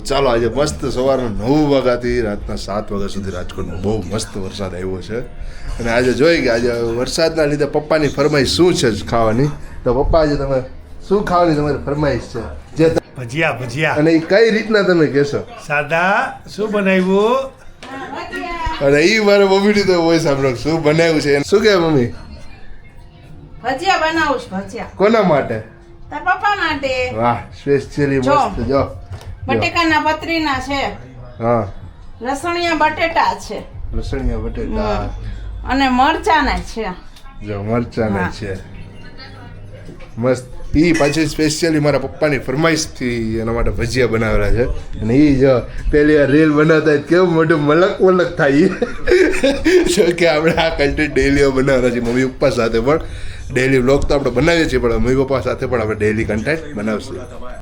ચાલો આજે મસ્ત સવારના 9 વાગ્યાથી રાતના 7 વાગ્યા સુધી રાજકોટમાં બહુ મસ્ત વરસાદ આવ્યો છે અને આજે જોઈ કે આજે વરસાદના લીધે પપ્પાની ફરમાઈશ શું છે ખાવાની તો પપ્પા આજે તમે શું ખાવાની તમારી ફરમાઈશ છે જે ભજીયા ભજીયા અને એ કઈ રીતના તમે કહેશો સાદા શું બનાવ્યું અને એ મારે મમ્મીની તો વોઇસ સાંભળો શું બનાવ્યું છે શું કહે મમ્મી ભજીયા બનાવું છું ભજીયા કોના માટે તાર પપ્પા માટે વાહ સ્પેશિયલી જો. મસ્ત જો બટેકાના પતરીના છે હા લસણિયા બટેટા છે લસણિયા બટેટા અને મરચાના છે જો મરચાના હા. છે મસ્ત એ પાછી સ્પેશિયલી મારા પપ્પાની ફરમાઈશથી એના માટે ભજીયા બનાવેલા છે અને એ જો પહેલી વાર રીલ બનાવતા હોય તો કેવું મોટું મલક થાય જો કે આપણે આ કન્ટેન્ટ ડેઈલી બનાવેલા છીએ મમ્મી પપ્પા સાથે પણ ડેઈલી વ્લોગ તો આપણે બનાવીએ છીએ પણ મમ્મી પપ્પા સાથે પણ આપણે ડેઈલી કન્ટેન્ટ બનાવશું